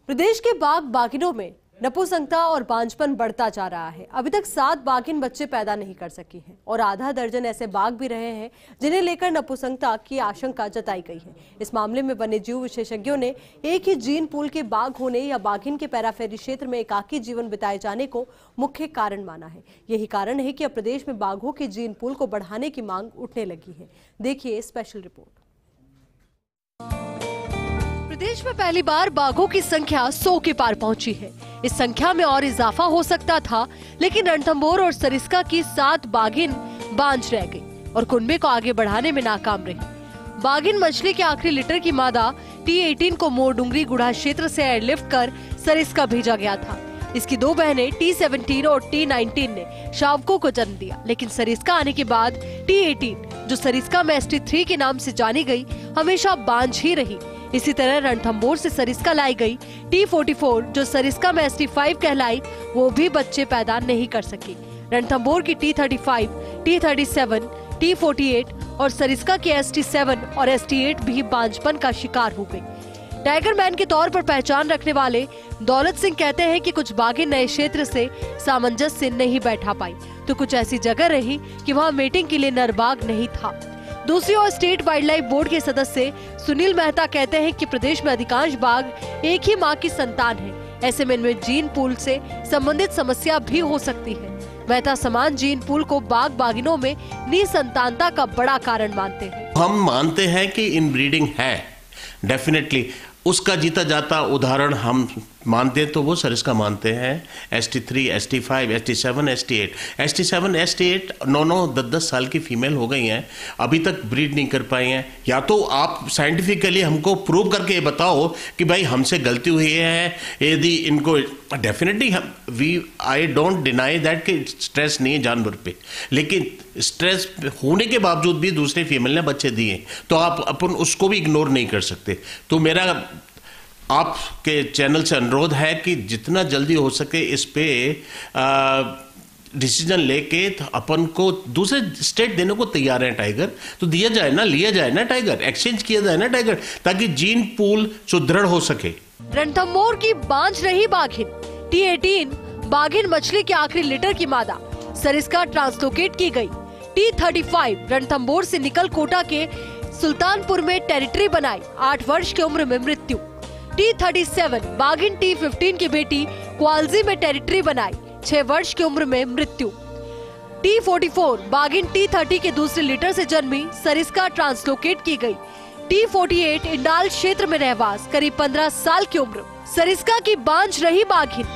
प्रदेश के बाघ बाघिनों में नपुंसकता और बांझपन बढ़ता जा रहा है। अभी तक 7 बाघिन बच्चे पैदा नहीं कर सकी हैं और आधा दर्जन ऐसे बाघ भी रहे हैं जिन्हें लेकर नपुंसकता की आशंका जताई गई है। इस मामले में वन्यजीव विशेषज्ञों ने एक ही जीन पूल के बाघ होने या बाघिन के पैराफेरी क्षेत्र में एकाकी जीवन बिताए जाने को मुख्य कारण माना है। यही कारण है कि अब प्रदेश में बाघों के जीन पूल को बढ़ाने की मांग उठने लगी है। देखिए स्पेशल रिपोर्ट। प्रदेश में पहली बार बाघों की संख्या 100 के पार पहुंची है। इस संख्या में और इजाफा हो सकता था, लेकिन रणथंभौर और सरिस्का की 7 बाघिन बांझ रह गई और कुनबे को आगे बढ़ाने में नाकाम रही। बाघिन मछली के आखिरी लिटर की मादा T18 को मोरडुंगरी गुढ़ा क्षेत्र से एयरलिफ्ट कर सरिस्का भेजा गया था। इसकी 2 बहनें T17 और T19 ने शावकों को जन्म दिया, लेकिन सरिस्का आने के बाद T18, जो सरिस्का में ST3 के नाम से जानी गई, हमेशा बांझ ही रही। इसी तरह रणथंभौर से सरिस्का लाई गई T44, जो सरिस्का में ST5 कहलाई, वो भी बच्चे पैदा नहीं कर सकी। रणथंभौर की T35, T37, T48 और सरिस्का के ST7 और ST8 भी बांझपन का शिकार हो गई। टाइगर मैन के तौर पर पहचान रखने वाले दौलत सिंह कहते हैं कि कुछ बाघिन नए क्षेत्र से सामंजस्य नहीं बैठा पाई, तो कुछ ऐसी जगह रही कि वहाँ मेटिंग के लिए नर बाघ नहीं था। दूसरी ओर स्टेट वाइल्ड लाइफ बोर्ड के सदस्य सुनील मेहता कहते हैं कि प्रदेश में अधिकांश बाघ एक ही मां की संतान है। ऐसे में इनमें जीन पूल से संबंधित समस्या भी हो सकती है। मेहता समान जीन पूल को बाघ बाघिनों में निसंतानता का बड़ा कारण मानते हैं। हम मानते हैं कि इनब्रीडिंग है, डेफिनेटली उसका जीता जाता उदाहरण हम मानते हैं तो वो सरिस्का मानते हैं। ST3, ST5, ST7, ST8, ST7, ST8 9 10 साल की फीमेल हो गई हैं, अभी तक ब्रीड नहीं कर पाई हैं। या तो आप साइंटिफिकली हमको प्रूव करके ये बताओ कि भाई हमसे गलती हुई है, यदि इनको definitely I don't deny that कि स्ट्रेस नहीं है जानवर पे, लेकिन स्ट्रेस होने के बावजूद भी दूसरे फीमेल ने बच्चे दिए, तो आप अपन उसको भी इग्नोर नहीं कर सकते। तो मेरा आपके चैनल से अनुरोध है कि जितना जल्दी हो सके इस पे डिसीजन लेके अपन को दूसरे स्टेट देने को तैयार है। टाइगर तो दिया जाए ना, लिया जाए ना, टाइगर एक्सचेंज किया जाए ना टाइगर, ताकि जीन पूल सुदृढ़ हो सके। रणथंभौर की बांझ रही बाघिन T18 बाघिन मछली के आखिरी लिटर की मादा सरिस्का ट्रांसलोकेट की गई। T35 रणथंभौर से निकल कोटा के सुल्तानपुर में टेरिटरी बनाई, 8 वर्ष की उम्र में मृत्यु। T37 बाघिन T15 की बेटी क्वालजी में टेरिटरी बनाई, 6 वर्ष की उम्र में मृत्यु। T44 बाघिन T30 के दूसरे लिटर से जन्मी सरिस्का ट्रांसलोकेट की गई। T48 इंडाल क्षेत्र में रहवास, करीब 15 साल की उम्र, सरिस्का की बांझ रही बाघिन।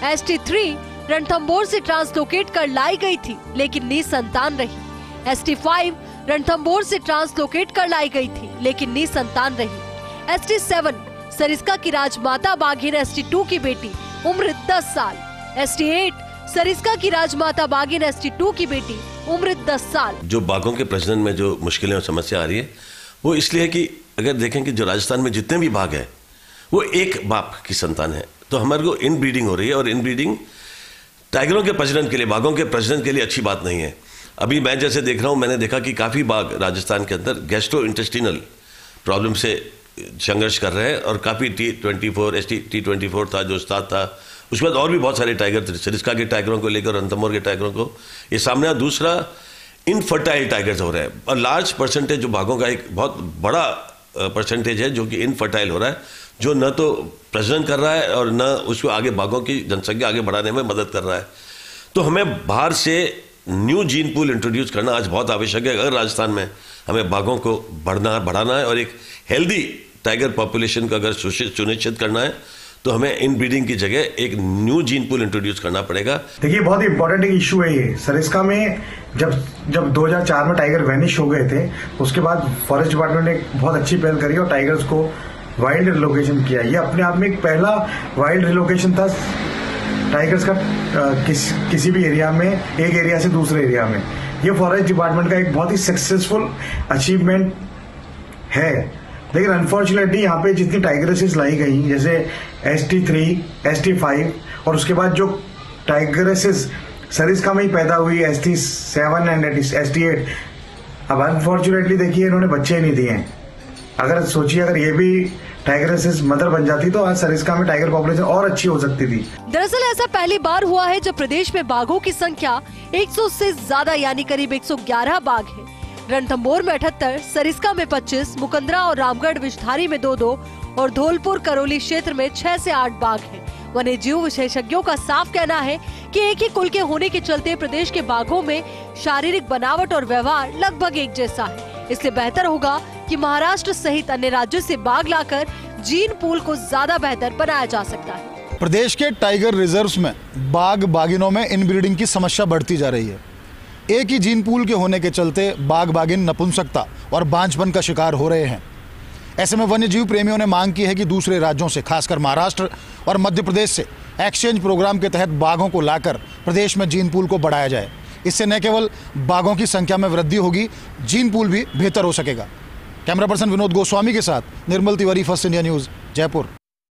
ST3 रणथंभौर से ट्रांसलोकेट कर लाई गई थी, लेकिन निसंतान रही। ST5 रणथंभौर से ट्रांसलोकेट कर लाई गई थी, लेकिन निसंतान रही। ST7 सरिस्का की राजमाता बाघिन ST2 की बेटी, उम्र 10 साल। ST8 सरिस्का की राजमाता बाघिन ST2 की बेटी, उम्र 10 साल। जो बाघों के प्रजनन में जो मुश्किलें और समस्या आ रही है, वो इसलिए है कि अगर देखें कि जो राजस्थान में जितने भी बाघ हैं वो एक बाप की संतान है, तो हमारे को इनब्रीडिंग हो रही है, और इनब्रीडिंग टाइगरों के प्रजनन के लिए, बाघों के प्रजनन के लिए अच्छी बात नहीं है। अभी मैं जैसे देख रहा हूँ, मैंने देखा कि काफ़ी बाघ राजस्थान के अंदर गैस्ट्रो इंटेस्टिनल प्रॉब्लम से संघर्ष कर रहे हैं, और काफ़ी T24 T24 था जो उस्ताद था, उसके बाद और भी बहुत सारे टाइगर थे, सरिस्का के टाइगरों को लेकर रणथंभौर के टाइगरों को ये सामने। दूसरा इनफर्टाइल टाइगर्स हो रहे हैं, और लार्ज परसेंटेज जो बाघों का एक बहुत बड़ा परसेंटेज है जो कि इनफर्टाइल हो रहा है, जो न तो प्रजनन कर रहा है और न उसको आगे बाघों की जनसंख्या आगे बढ़ाने में मदद कर रहा है। तो हमें बाहर से न्यू जीन पूल इंट्रोड्यूस करना आज बहुत आवश्यक है। अगर राजस्थान में हमें बाघों को बढ़ाना है और एक हेल्दी टाइगर पॉपुलेशन का अगर सुनिश्चित करना है, तो हमें इन ब्रीडिंग की जगह एक न्यू जीन पूल इंट्रोड्यूस करना पड़ेगा। देखिए, बहुत इंपॉर्टेंट एक इशू है ये। सरिस्का में जब 2004 में टाइगर वैनिश हो गए थे, उसके बाद फॉरेस्ट डिपार्टमेंट ने एक बहुत अच्छी पहल करी और टाइगर्स को वाइल्ड रिलोकेशन किया। ये अपने आप में एक पहला वाइल्ड रिलोकेशन था टाइगर्स का किसी भी एरिया में, एक एरिया से दूसरे एरिया में। ये फॉरेस्ट डिपार्टमेंट का एक बहुत ही सक्सेसफुल अचीवमेंट है। लेकिन अनफॉर्चुनेटली यहाँ पे जितनी टाइगरेसेस लाई गई, जैसे ST3, ST5 और उसके बाद जो टाइगरेसेस सरिस्का में ही पैदा हुई ST7 एंड ST8, अब अनफॉर्चुनेटली देखिए इन्होंने बच्चे नहीं दिए हैं। अगर सोचिए, अगर ये भी टाइगरेसेस मदर बन जाती तो आज सरिस्का में टाइगर पॉपुलेशन और अच्छी हो सकती थी। दरअसल ऐसा पहली बार हुआ है जब प्रदेश में बाघों की संख्या 100 से ज्यादा यानी करीब 111 बाघ है। रणथंभौर में 78, सरिस्का में 25, मुकंदरा और रामगढ़ विषधारी में 2-2 और धौलपुर करौली क्षेत्र में 6 से 8 बाघ हैं। वन्य जीव विशेषज्ञों का साफ कहना है कि एक ही कुल के होने के चलते प्रदेश के बाघों में शारीरिक बनावट और व्यवहार लगभग एक जैसा है। इसलिए बेहतर होगा कि महाराष्ट्र सहित अन्य राज्यों से बाघ लाकर जीन पूल को ज्यादा बेहतर बनाया जा सकता है। प्रदेश के टाइगर रिजर्व्स में बाघ बाघिनों में इनब्रीडिंग की समस्या बढ़ती जा रही है। एक ही जीन पूल के होने के चलते बाघ बाघिन नपुंसकता और बांझपन का शिकार हो रहे हैं। ऐसे में वन्यजीव प्रेमियों ने मांग की है कि दूसरे राज्यों से, खासकर महाराष्ट्र और मध्य प्रदेश से एक्सचेंज प्रोग्राम के तहत बाघों को लाकर प्रदेश में जीन पूल को बढ़ाया जाए। इससे न केवल बाघों की संख्या में वृद्धि होगी, जीन पूल भी बेहतर हो सकेगा। कैमरा पर्सन विनोद गोस्वामी के साथ Nirmal Tiwari, first India news, Jaipur.